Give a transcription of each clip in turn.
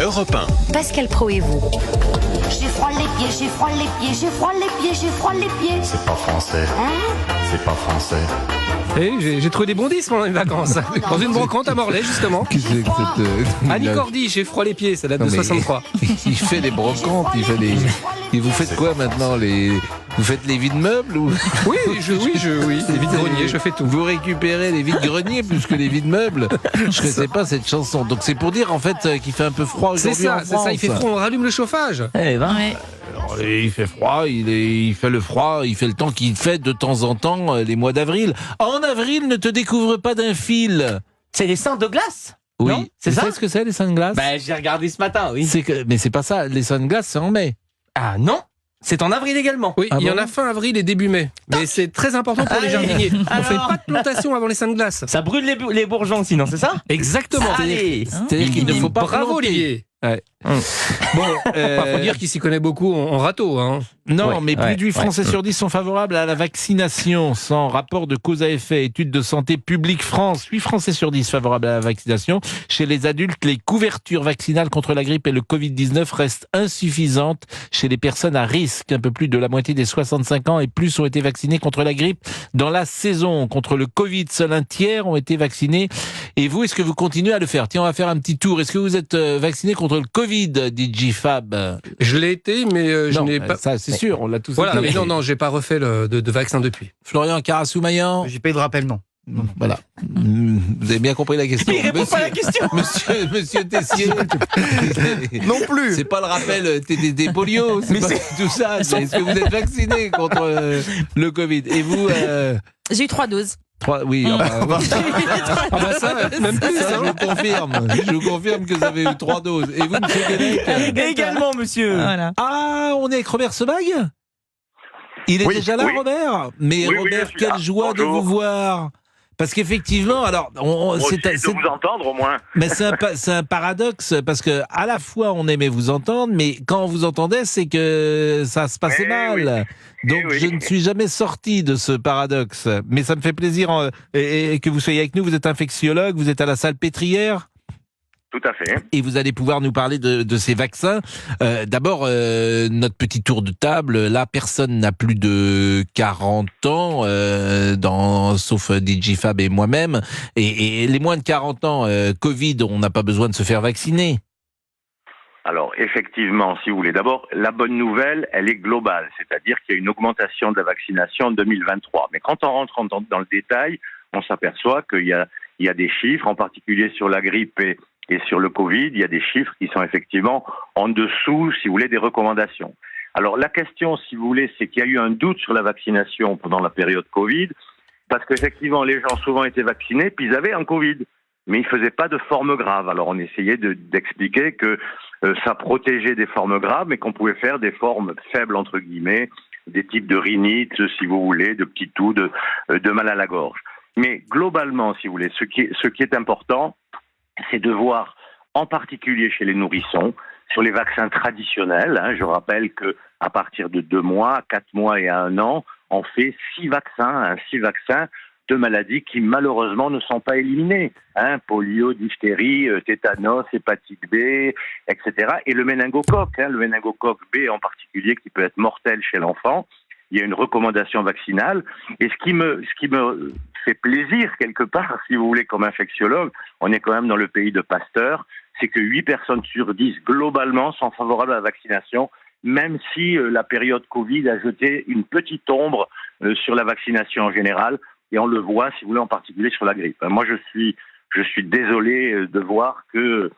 Europe 1. Pascal Praud et vous. J'ai froid les pieds, j'ai froid les pieds, j'ai froid les pieds, j'ai froid les pieds. C'est pas français. C'est pas français. J'ai trouvé des bondismes pendant les vacances. Dans une brocante à Morlaix, justement. Qu'est-ce que c'est Annie Cordy, j'ai froid les pieds, ça date de 63. Il fait des brocantes, Et vous faites quoi maintenant Vous faites les vides-meubles ou... Oui, les vides-greniers, je fais tout. Vous récupérez les vides-greniers plus que les vides-meubles. Je connaissais pas cette chanson. Donc c'est pour dire en fait qu'il fait un peu froid aujourd'hui en France. C'est ça, il fait froid, on rallume le chauffage. Alors, il fait froid, il fait le froid, il fait le temps qu'il fait de temps en temps les mois d'avril. En avril, ne te découvre pas d'un fil. C'est les seins de glace. Oui, non, c'est tu ça. sais ce que c'est les seins de glace? J'ai regardé ce matin, oui. Mais c'est pas ça, les seins de glace c'est en mai. Ah non, c'est en avril également. Oui, il y en a fin avril et début mai. Mais c'est très important pour les jardiniers. On fait pas de plantation avant les seins de glace. Ça brûle les bourgeons sinon, c'est ça? Exactement. C'est-à-dire qu'il ne faut pas Bravo planter. Olivier. Ouais. Bon, faut dire qu'il s'y connaît beaucoup en râteau. Hein. Non, mais plus de 8 Français sur 10 sont favorables à la vaccination. Sans rapport de cause à effet, étude de santé publique France, 8 Français sur 10 favorables à la vaccination. Chez les adultes, les couvertures vaccinales contre la grippe et le Covid-19 restent insuffisantes. Chez les personnes à risque, un peu plus de la moitié des 65 ans et plus ont été vaccinés contre la grippe. Dans la saison contre le Covid, seul un tiers ont été vaccinés. Et vous, est-ce que vous continuez à le faire? Tiens, on va faire un petit tour. Est-ce que vous êtes vacciné contre le Covid, dit G-Fab? Je l'ai été, mais je n'ai pas... Ça, c'est sûr, on l'a tous Voilà, été. mais non, j'ai pas refait de vaccin depuis. Florian Carassou-Maillan? J'ai pas eu de rappel, non. Voilà. Vous avez bien compris la question. Il répond pas à la question. Monsieur Tessier. Non plus. C'est pas le rappel des polio, c'est pas tout ça. Est-ce que vous êtes vacciné contre le Covid? Et vous J'ai eu 3 doses. Oui. Ça, même plus. Ça, je vous confirme que vous avez eu 3 doses. Et vous, monsieur Guenec? Également, monsieur. Voilà. Ah, on est avec Robert Sebag? Il est déjà là, Robert? Mais Robert, quelle joie de vous voir! Parce qu'effectivement, alors, c'est de vous entendre au moins. Mais c'est un paradoxe parce que à la fois on aimait vous entendre, mais quand on vous entendait, c'est que ça se passait mal. Donc je ne suis jamais sorti de ce paradoxe. Mais ça me fait plaisir et que vous soyez avec nous. Vous êtes infectiologue, vous êtes à la salle Pétrière. Tout à fait. Et vous allez pouvoir nous parler de ces vaccins. D'abord, notre petit tour de table. Là, personne n'a plus de 40 ans, sauf DJ Fab et moi-même. Et les moins de 40 ans, Covid, on n'a pas besoin de se faire vacciner. Alors, effectivement, si vous voulez, d'abord, la bonne nouvelle, elle est globale. C'est-à-dire qu'il y a une augmentation de la vaccination en 2023. Mais quand on rentre dans le détail, on s'aperçoit qu'il y a des chiffres, en particulier sur la grippe et sur le Covid, il y a des chiffres qui sont effectivement en dessous, si vous voulez, des recommandations. Alors la question, si vous voulez, c'est qu'il y a eu un doute sur la vaccination pendant la période Covid, parce qu'effectivement, les gens souvent étaient vaccinés, puis ils avaient un Covid, mais ils ne faisaient pas de formes graves. Alors on essayait d'expliquer que ça protégeait des formes graves, mais qu'on pouvait faire des formes faibles, entre guillemets, des types de rhinite, si vous voulez, de petits toux, de mal à la gorge. Mais globalement, si vous voulez, ce qui est important, c'est de voir, en particulier chez les nourrissons, sur les vaccins traditionnels. Je rappelle qu'à partir de 2 mois, 4 mois et 1 an, on fait 6 vaccins de maladies qui malheureusement ne sont pas éliminées. Polio, diphtérie, tétanos, hépatite B, etc. Et le méningocoque, le méningocoque B en particulier, qui peut être mortel chez l'enfant. Il y a une recommandation vaccinale. Et ce qui me fait plaisir, quelque part, si vous voulez, comme infectiologue, on est quand même dans le pays de Pasteur, c'est que 8 personnes sur 10, globalement, sont favorables à la vaccination, même si la période Covid a jeté une petite ombre sur la vaccination en général, et on le voit, si vous voulez, en particulier sur la grippe. Moi, je suis désolé de voir que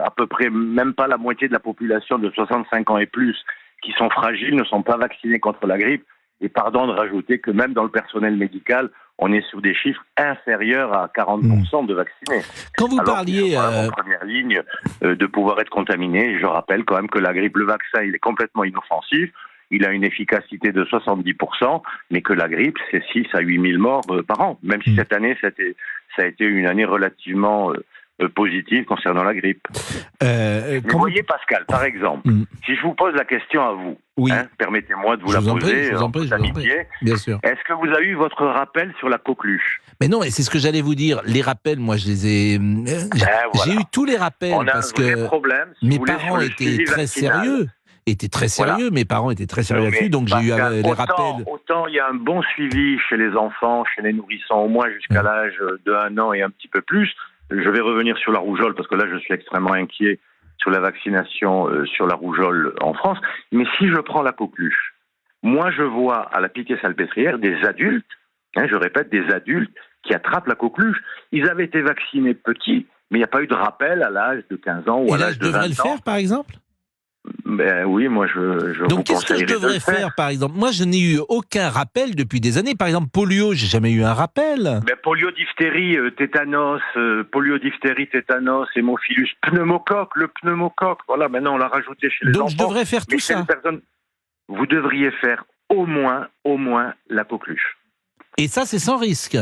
à peu près même pas la moitié de la population de 65 ans et plus qui sont fragiles ne sont pas vaccinés contre la grippe. Et pardon de rajouter que même dans le personnel médical, on est sur des chiffres inférieurs à 40% de vaccinés. Quand vous parliez en première ligne de pouvoir être contaminé, je rappelle quand même que la grippe, le vaccin, il est complètement inoffensif. Il a une efficacité de 70%, mais que la grippe, c'est 6 à 8 000 morts par an. Même si cette année, ça a été une année relativement positives concernant la grippe. Vous voyez, Pascal, par exemple, si je vous pose la question à vous, Oui. Permettez-moi de vous la Je vous en poser en prie, toute amitié. Bien sûr. Est-ce que vous avez eu votre rappel sur la coqueluche? Mais non, et c'est ce que j'allais vous dire. Les rappels, moi, je les ai. J'ai eu tous les rappels On a parce un vrai que problème, si mes vous voulez, parents sur le étaient suivi très vaccinal. sérieux. Mes parents étaient très sérieux Mais là-dessus, donc j'ai eu Pascal, les rappels. Autant il y a un bon suivi chez les enfants, chez les nourrissons, au moins jusqu'à l'âge de 1 an et un petit peu plus. Je vais revenir sur la rougeole, parce que là, je suis extrêmement inquiet sur la vaccination sur la rougeole en France. Mais si je prends la coqueluche, moi, je vois à la piquet salpêtrière des adultes, je répète, des adultes qui attrapent la coqueluche. Ils avaient été vaccinés petits, mais il n'y a pas eu de rappel à l'âge de 15 ans ou Et à là, l'âge je de 20 ans. devrais le faire, par exemple? Ben oui, moi, je vous Donc, qu'est-ce que je conseillerais de devrais le faire. faire, par exemple? Moi, je n'ai eu aucun rappel depuis des années. Par exemple, polio, j'ai jamais eu un rappel. Ben, polio, diphtérie, tétanos, hémophilus, pneumocoque, le pneumocoque. Voilà, maintenant on l'a rajouté chez les enfants. Donc, je devrais faire Mais tout chez ça. les personnes, vous devriez faire au moins la coqueluche. Et ça, c'est sans risque.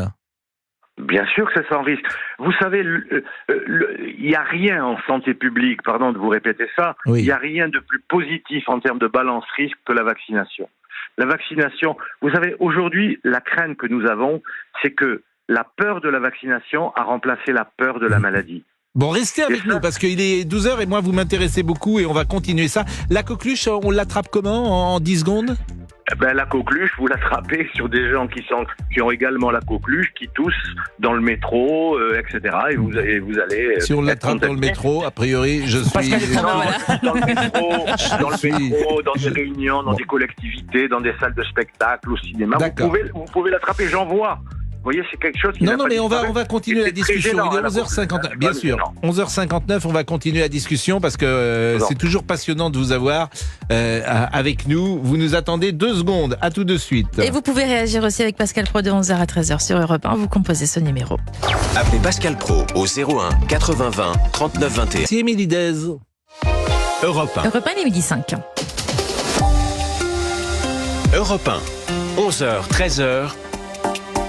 Bien sûr que c'est sans risque. Vous savez, il n'y a rien en santé publique, pardon de vous répéter ça, Oui. il n'y a rien de plus positif en termes de balance risque que la vaccination. La vaccination, vous savez, aujourd'hui, la crainte que nous avons, c'est que la peur de la vaccination a remplacé la peur de la maladie. Bon, restez avec C'est ça. nous, parce qu'il est 12h et moi, vous m'intéressez beaucoup et on va continuer ça. La coqueluche, on l'attrape comment? En 10 secondes? Ben, la coqueluche, vous l'attrapez sur des gens qui ont également la coqueluche, qui toussent dans le métro, etc. Et vous allez. Si on être l'attrape dans le contacté. métro, a priori, je suis... Pascal est Non, dans le suis- métro, dans des réunions, dans des collectivités, dans des salles de spectacle, au cinéma. D'accord. Vous pouvez l'attraper, j'en vois. Vous voyez, c'est quelque chose qui Non, n'a non, pas mais on disparu. va continuer la C'est très discussion. gênant, Il est la 11h59, coqueluche, bien c'est sûr. gênant. 11h59, on va continuer la discussion parce que Non. c'est toujours passionnant de vous avoir avec nous. Vous nous attendez 2 secondes. À tout de suite. Et vous pouvez réagir aussi avec Pascal Pro de 11h à 13h sur Europe 1. Vous composez ce numéro. Appelez Pascal Pro au 01 80 20 39 21. C'est Émilie Dez. Europe 1. Europe 1, il est midi 5. Europe 1. 11h, 13h.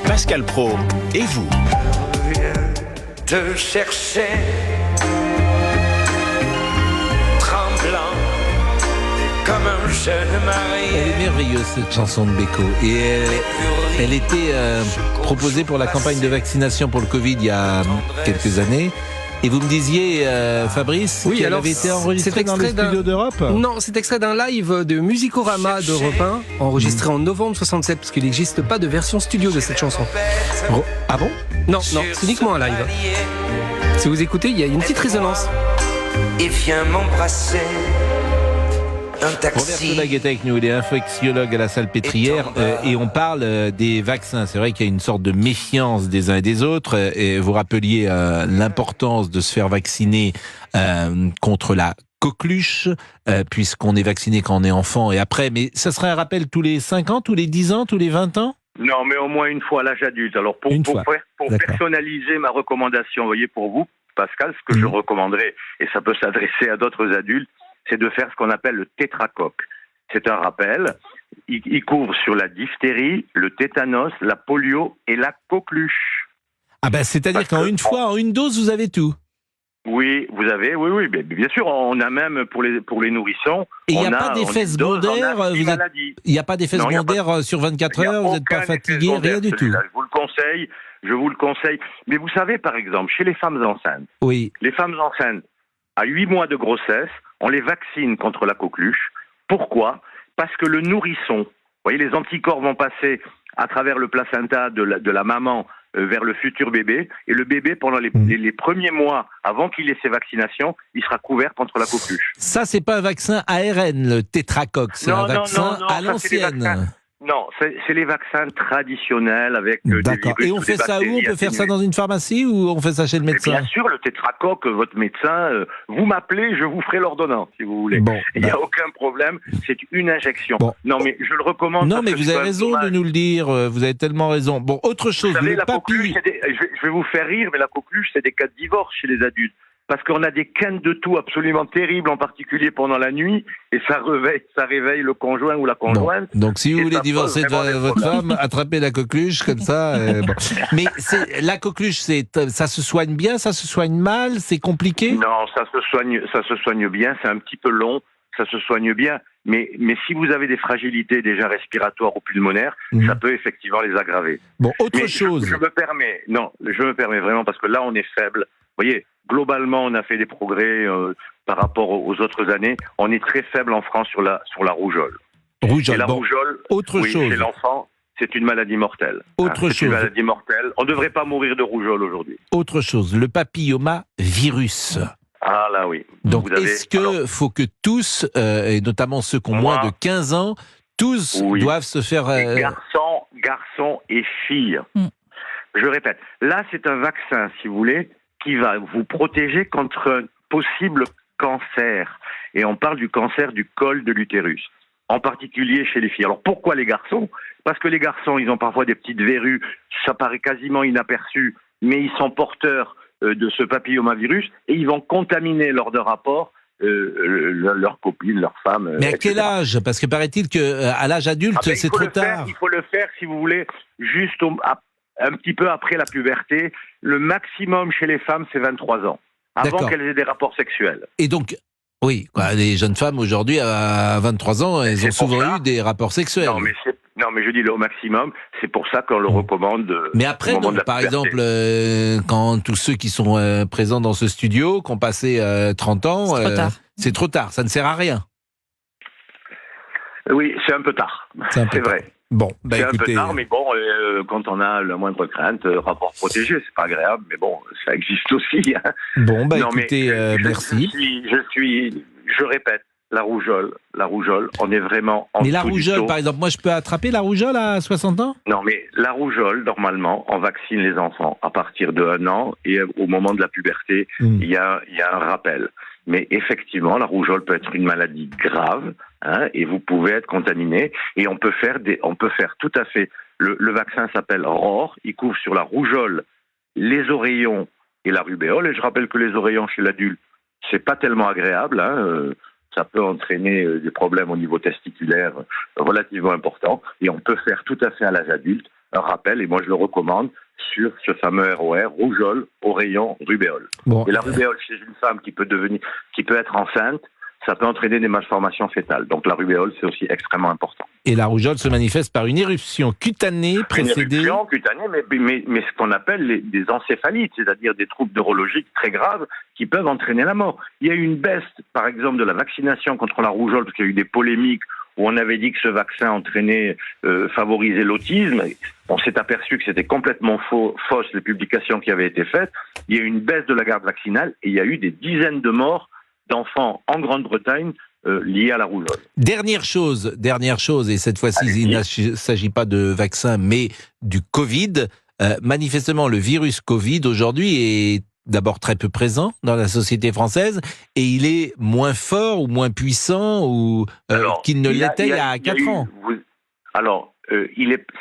Pascal Pro et vous. Te chercher, tremblant comme un jeune marié. Elle est merveilleuse, cette chanson de Beko. Et elle était proposée pour la campagne de vaccination pour le Covid il y a quelques années. Et vous me disiez, Fabrice, Oui, qu'elle alors, avait été enregistrée c'est dans le extrait studio d'Europe? Non, c'est extrait d'un live de Musicorama d'Europe 1, enregistré en novembre 67, parce qu'il n'existe pas de version studio de cette chanson. Ah bon? Non, c'est uniquement un live. Si vous écoutez, il y a une petite résonance. Et viens m'embrasser. Un Robert taxi. Solag est avec nous, il est infectiologue à la Salpêtrière et on parle des vaccins. C'est vrai qu'il y a une sorte de méfiance des uns et des autres et vous rappeliez l'importance de se faire vacciner contre la coqueluche puisqu'on est vacciné quand on est enfant et après. Mais ça serait un rappel tous les 5 ans, tous les 10 ans, tous les 20 ans? Non, mais au moins une fois à l'âge adulte. Alors, pour D'accord. personnaliser ma recommandation, vous voyez, pour vous, Pascal, ce que je recommanderais, et ça peut s'adresser à d'autres adultes, c'est de faire ce qu'on appelle le tétracoque. C'est un rappel. Il couvre sur la diphtérie, le tétanos, la polio et la coqueluche. Ah ben, c'est-à-dire Parce qu'en que- une fois, en une dose, vous avez tout. Oui, oui, bien sûr, on a même pour les nourrissons. Et il n'y a on pas d'effet une dose en secondaire, anti-maladie. Il n'y a pas d'effet Non, il y a secondaire sur 24 Il y a heures, vous n'êtes pas aucun effet fatigué, secondaire, rien du tout. celui-là. Je vous le conseille. Mais vous savez, par exemple, chez les femmes enceintes, Oui. les femmes enceintes, à 8 mois de grossesse, on les vaccine contre la coqueluche. Pourquoi? Parce que le nourrisson, vous voyez, les anticorps vont passer à travers le placenta de la maman vers le futur bébé, et le bébé, pendant les premiers mois, avant qu'il ait ses vaccinations, il sera couvert contre la coqueluche. Ça, c'est pas un vaccin ARN, le tétracoque, c'est un vaccin à ça, c'est des l'ancienne. vaccins. Non, c'est les vaccins traditionnels avec des D'accord. virus Et on ou fait des ça où? On bactéries peut faire ça atténuées. dans une pharmacie ou on fait ça chez le Mais médecin? bien sûr, le tétracoque, votre médecin, vous m'appelez, je vous ferai l'ordonnance, si vous voulez. Bon, Il n'y a aucun problème, c'est une injection. Bon. Non, mais je le recommande. Non, parce mais que vous c'est avez quand même raison de dommage. nous le dire. Vous avez tellement raison. Bon, autre chose. Vous savez, Le la coqueluche, papy. je vais vous faire rire, mais la coqueluche, c'est des cas de divorce chez les adultes. parce qu'on a des quintes de toux absolument terribles, en particulier pendant la nuit, et ça réveille le conjoint ou la conjointe. Bon. Donc si vous Et voulez ça divorcer pose vraiment de des votre problèmes. femme, attrapez la coqueluche comme ça. Bon. Mais la coqueluche, ça se soigne bien, ça se soigne mal, c'est compliqué? Non, ça se soigne bien, c'est un petit peu long, ça se soigne bien, mais si vous avez des fragilités déjà respiratoires ou pulmonaires, ça peut effectivement les aggraver. Bon, autre Mais chose. Je me permets vraiment, parce que là on est faible. Vous voyez, globalement on a fait des progrès par rapport aux autres années. On est très faible en France sur la rougeole. Rougeole. Et la Bon, rougeole, autre oui, chose. chez l'enfant, c'est une maladie mortelle. Autre C'est chose. une maladie mortelle. On ne devrait pas mourir de rougeole aujourd'hui. Autre chose, le papillomavirus. Ah là oui. Donc, Vous avez- est-ce que alors, faut que tous, et notamment ceux qui ont moins de 15 ans, tous Oui. doivent se faire... garçons et filles. Mm. Je répète, là c'est un vaccin, si vous voulez, qui va vous protéger contre un possible cancer. Et on parle du cancer du col de l'utérus, en particulier chez les filles. Alors pourquoi les garçons? Parce que les garçons, ils ont parfois des petites verrues, ça paraît quasiment inaperçu, mais ils sont porteurs de ce papillomavirus et ils vont contaminer lors de rapports leurs copines, leurs femmes. Mais à etc. quel âge? Parce que paraît-il que à l'âge adulte, Ah ben, c'est trop tard. Il faut le faire, si vous voulez, juste un petit peu après la puberté. Le maximum chez les femmes, c'est 23 ans. Avant D'accord. qu'elles aient des rapports sexuels. Et donc, oui, quoi, les jeunes femmes aujourd'hui, à 23 ans, elles ont C'est pour souvent ça. eu des rapports sexuels. Non, mais je dis le au maximum. C'est pour ça qu'on le recommande. Mais après, au moment donc, de la par puberté. exemple, quand tous ceux qui sont présents dans ce studio, qui ont passé 30 ans, C'est trop tard. c'est trop tard, ça ne sert à rien. Oui, c'est un peu tard. C'est un peu C'est tard. vrai. Bon, bah C'est un écoutez, peu tard, mais bon, quand on a la moindre crainte, rapport protégé, c'est pas agréable, mais bon, ça existe aussi. Hein. bon, bah Non, mais écoutez, merci. Je répète, la rougeole, on est vraiment en Mais la dessous du rougeole, taux. par exemple, moi je peux attraper la rougeole à 60 ans? Non, mais la rougeole, normalement, on vaccine les enfants à partir de 1 an et au moment de la puberté, il y a un rappel. Mais effectivement, la rougeole peut être une maladie grave, hein, et vous pouvez être contaminé. Et on peut faire tout à fait. Le vaccin s'appelle ROR. Il couvre sur la rougeole, les oreillons et la rubéole. Et je rappelle que les oreillons chez l'adulte, c'est pas tellement agréable. Hein, ça peut entraîner des problèmes au niveau testiculaire relativement importants. Et on peut faire tout à fait à l'âge adulte un rappel. Et moi, je le recommande sur ce fameux ROR, rougeole, oreillon, rubéole. Bon, Et la rubéole chez une femme qui peut être enceinte, ça peut entraîner des malformations fétales. Donc la rubéole, c'est aussi extrêmement important. et la rougeole se manifeste par une éruption cutanée Une précédée... éruption cutanée, mais ce qu'on appelle des encéphalites, c'est-à-dire des troubles neurologiques très graves qui peuvent entraîner la mort. Il y a eu une baisse, par exemple, de la vaccination contre la rougeole, parce qu'il y a eu des polémiques où on avait dit que ce vaccin favorisait l'autisme. On s'est aperçu que c'était complètement fausse les publications qui avaient été faites. Il y a eu une baisse de la garde vaccinale et il y a eu des dizaines de morts d'enfants en Grande-Bretagne liés à la rougeole. Dernière chose, et cette fois-ci, il ne s'agit pas de vaccin, mais du Covid. Manifestement, le virus Covid, aujourd'hui, est d'abord très peu présent dans la société française, et il est moins fort ou moins puissant qu'il ne l'était il y a 4 ans.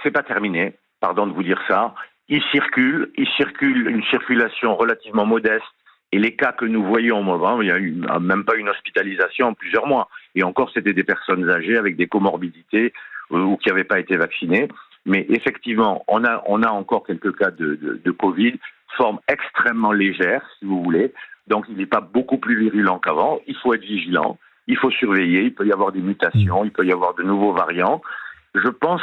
C'est pas terminé, pardon de vous dire ça. Il circule une circulation relativement modeste. Et les cas que nous voyons au moment, il n'y a eu même pas une hospitalisation en plusieurs mois. Et encore, c'était des personnes âgées avec des comorbidités ou qui n'avaient pas été vaccinées. Mais effectivement, on a encore quelques cas de Covid, forme extrêmement légère, si vous voulez. Donc, il n'est pas beaucoup plus virulent qu'avant. Il faut être vigilant, il faut surveiller. Il peut y avoir des mutations, il peut y avoir de nouveaux variants. Je pense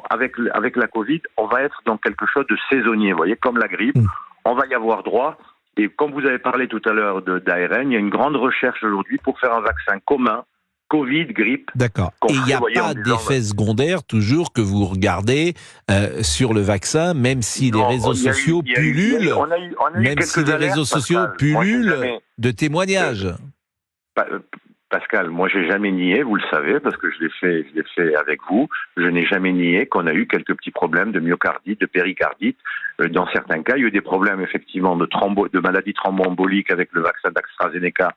avec la Covid, on va être dans quelque chose de saisonnier, vous voyez, comme la grippe. On va y avoir droit. Et comme vous avez parlé tout à l'heure d'ARN, il y a une grande recherche aujourd'hui pour faire un vaccin commun, Covid, grippe. D'accord. Et il n'y a pas d'effet secondaire toujours que vous regardez sur le vaccin, même si les réseaux sociaux pullulent, même si les réseaux sociaux pullulent de témoignages. Pascal, moi j'ai jamais nié, vous le savez, parce que je l'ai fait avec vous, je n'ai jamais nié qu'on a eu quelques petits problèmes de myocardite, de péricardite. Dans certains cas, il y a eu des problèmes effectivement de maladies thromboemboliques avec le vaccin d'AstraZeneca,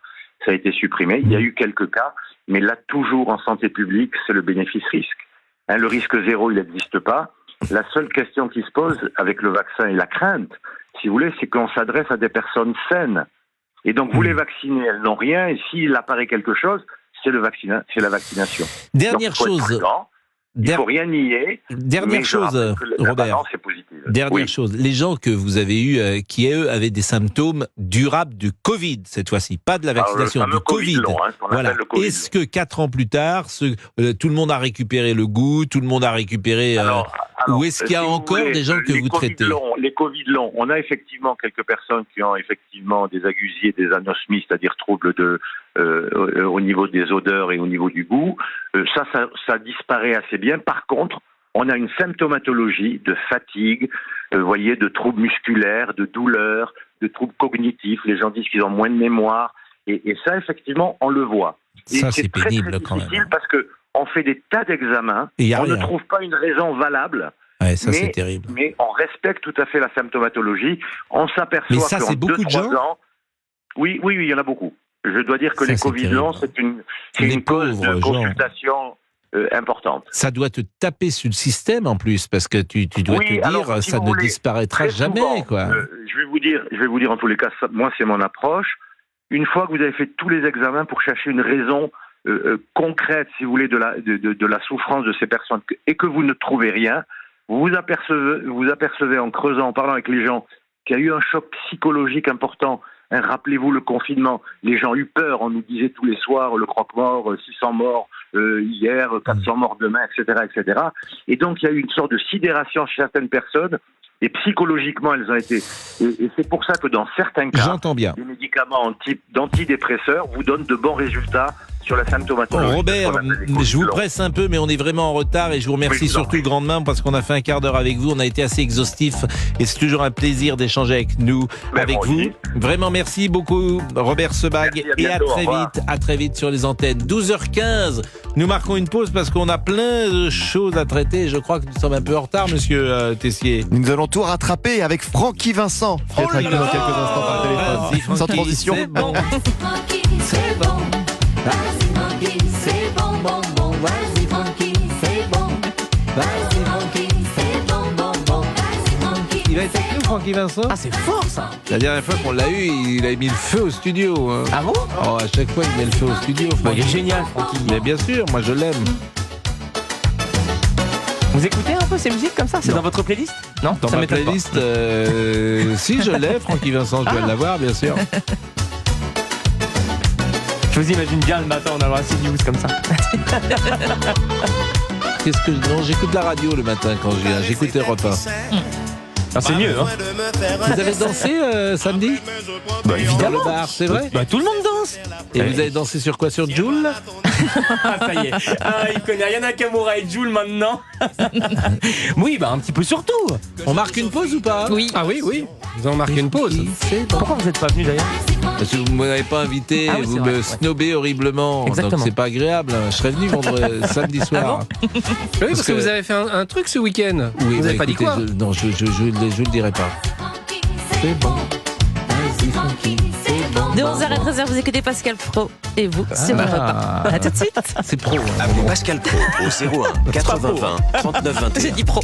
ça a été supprimé. Il y a eu quelques cas, mais là toujours en santé publique, c'est le bénéfice-risque. Hein, le risque zéro, il n'existe pas. La seule question qui se pose avec le vaccin et la crainte, si vous voulez, c'est qu'on s'adresse à des personnes saines. Et donc, vous les vaccinez, elles n'ont rien. Et s'il apparaît quelque chose, c'est la vaccination. Dernière donc, il faut être chose. prudent. Il ne faut rien nier. Dernière chose, la Robert. balance est positive. Dernière chose. Les gens que vous avez eus, qui eux avaient des symptômes durables du Covid cette fois-ci, pas de la vaccination, alors, le du Covid. long, ce qu'on Voilà. appelle le Covid Est-ce que 4 ans plus tard, tout le monde a récupéré le goût, tout le monde a récupéré, ou est-ce qu'il y a encore des gens que vous traitez? Les Covid longs, on a effectivement quelques personnes qui ont effectivement des agusies, des anosmies, c'est-à-dire troubles au niveau des odeurs et au niveau du goût. Ça disparaît assez bien. Par contre, on a une symptomatologie de fatigue, de troubles musculaires, de douleurs, de troubles cognitifs. Les gens disent qu'ils ont moins de mémoire. Et ça, effectivement, on le voit. Et Ça, c'est très, pénible très quand même. difficile parce qu'on fait des tas d'examens. On ne trouve pas une raison valable. Ouais, ça, c'est terrible. Mais on respecte tout à fait la symptomatologie. On s'aperçoit mais ça, qu'en c'est beaucoup de 2-3 gens ans... Oui, il y en a beaucoup. Je dois dire que Ça, les c'est Covid longs, c'est une cause de consultation importante. Ça doit te taper sur le système en plus, parce que tu dois te dire, alors, si ça vous ne voulez, disparaîtra très jamais, souvent, quoi. Je vais vous dire en tous les cas, moi c'est mon approche. Une fois que vous avez fait tous les examens pour chercher une raison concrète, si vous voulez, de la souffrance de ces personnes, et que vous ne trouvez rien, vous apercevez en creusant, en parlant avec les gens, qu'il y a eu un choc psychologique important. Rappelez-vous le confinement, les gens ont eu peur, on nous disait tous les soirs le croque-mort, 600 morts hier, 400 morts demain, etc., etc. Et donc il y a eu une sorte de sidération chez certaines personnes, et psychologiquement elles ont été... Et c'est pour ça que dans certains cas, J'entends bien. les médicaments d'antidépresseurs vous donnent de bons résultats sur la symptomatologie. Robert, je vous presse un peu, mais on est vraiment en retard et je vous remercie surtout grandement parce qu'on a fait un quart d'heure avec vous. On a été assez exhaustif et c'est toujours un plaisir d'échanger avec nous, avec vous. Aussi. Vraiment, merci beaucoup, Robert Sebag. Merci, à bientôt, et à très vite sur les antennes. 12h15. Nous marquons une pause parce qu'on a plein de choses à traiter. Je crois que nous sommes un peu en retard, monsieur Tessier. Nous allons tout rattraper avec Francky Vincent, qui est avec nous dans quelques instants par téléphone. Vas-y, Francky, Sans transition. c'est bon. C'est bon. Vas-y, Francky, c'est bon, bon, bon. Vas-y, Francky, c'est bon. Vas-y, Francky, c'est bon, bon, bon. Vas-y, Francky. Il va être avec nous, Francky Vincent. Ah, c'est fort ça. La dernière fois qu'on l'a eu, il a mis le feu au studio. Hein. Ah bon? Oh, à chaque fois, il met le feu au studio. Il est génial, Francky. Mais bien sûr, moi je l'aime. Vous écoutez un peu ces musiques comme ça? C'est dans votre playlist? Non, Dans ça ma m'étonne pas. playlist, si je l'ai, Francky Vincent, je dois l'avoir, bien sûr. Je vous imagine bien le matin en allant à CNews comme ça. Qu'est-ce que non, j'écoute la radio le matin quand je viens. J'écoute Europe 1. Ah, c'est mieux, hein? Vous avez dansé samedi? Bah évidemment. Dans le bar, c'est vrai? Bah tout le monde danse. Et vous avez dansé sur quoi? Sur Joule? Ah, ça y est. Ah, il connaît rien à Kamura et Joule maintenant. Oui, bah un petit peu sur tout. On marque une pause ou pas? Oui. Ah oui, vous en marquez une pause. Pourquoi vous n'êtes pas venu d'ailleurs? Parce que vous ne m'avez pas invité, Ah oui, vous c'est me vrai, ouais. snobez horriblement. Exactement. Donc c'est pas agréable. Je serais venu samedi soir. Oui, parce que vous avez fait un truc ce week-end. Oui, vous bah, n'avez pas dit écoutez, quoi? Non, je le dirai pas. C'est bon. Vas-y, Francky, c'est bon. De 11h à 13h, vous écoutez Pascal Pro et vous sur Europe 1. À tout de suite. C'est pro. Hein. Appelez Pascal Pro au 01 80 20 39 21. J'ai dit pro.